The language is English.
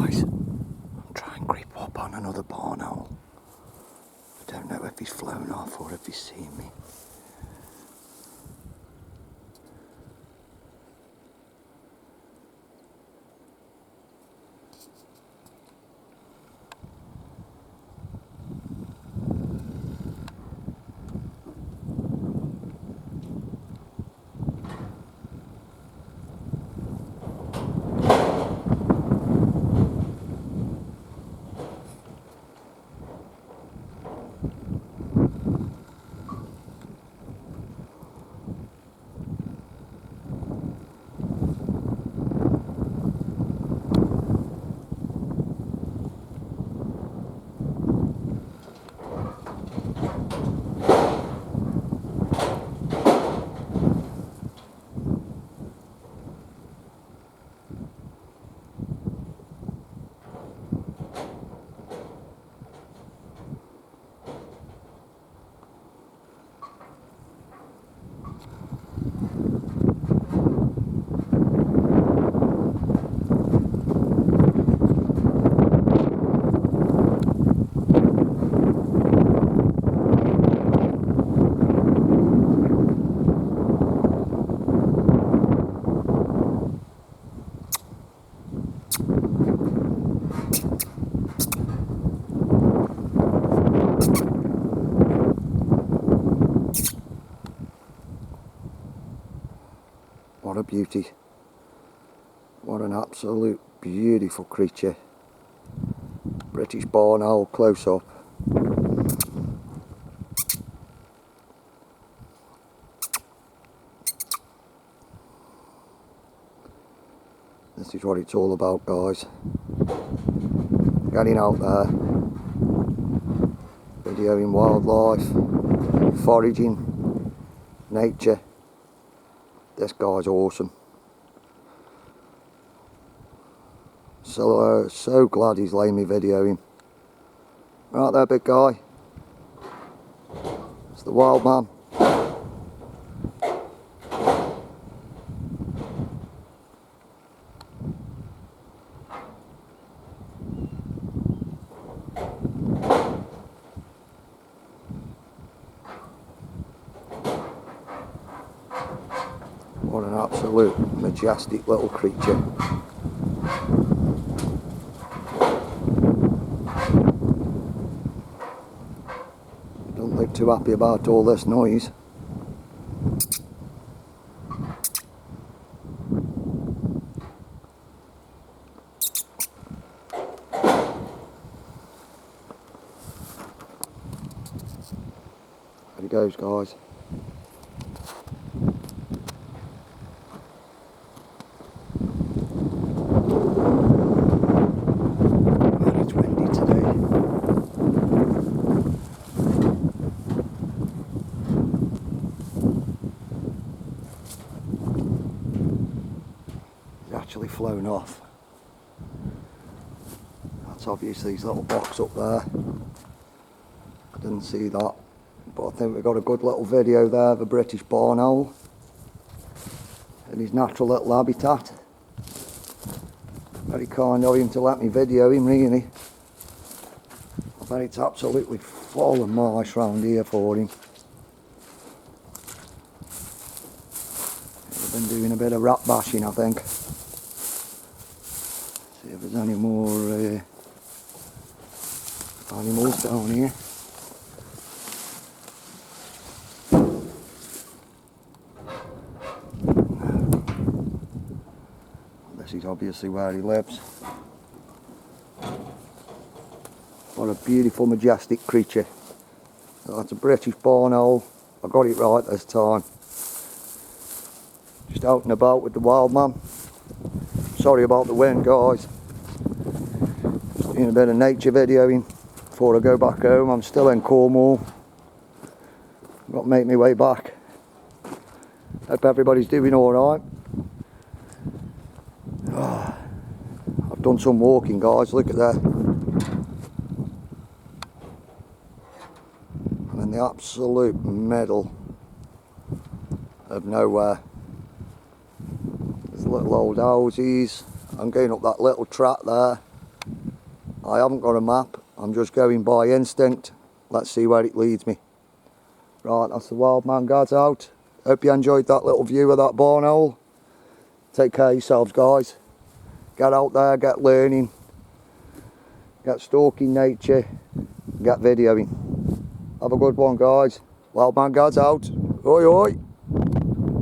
guys. I'm trying to creep up on another barn owl. I don't know if he's flown off or if he's seen me. What a beauty. What an absolute beautiful creature. British barn owl close up. This is what it's all about, guys. Getting out there, videoing wildlife, foraging, nature. This guy's awesome. So glad he's letting me video him. Right there, big guy. It's the Wildman. What an absolute majestic little creature. Don't look too happy about all this noise. There he goes, guys. Actually flown off. That's obviously his little box up there. I didn't see that, but I think we got a good little video there of a British barn owl in his natural little habitat. Very kind of him to let me video him, really. I bet it's absolutely full of mice round here for him. He's been doing a bit of rat bashing, I think. See if there's any more animals down here. This is obviously where he lives. What a beautiful, majestic creature. That's a British barn owl. I got it right this time. Just out and about with the Wildman. Sorry about the wind, guys. Just doing a bit of nature videoing before I go back home. I'm still in Cornwall. I've got to make my way back. Hope everybody's doing alright. I've done some walking, guys. Look at that. I'm in the absolute middle of nowhere. There's little old houses. I'm going up that little track there. I haven't got a map. I'm just going by instinct. Let's see where it leads me. Right, that's the Wildman guys out. Hope you enjoyed that little view of that barn owl. Take care of yourselves, guys. Get out there, get learning, get stalking nature, get videoing. Have a good one, guys. Wildman guys out. Oi, oi.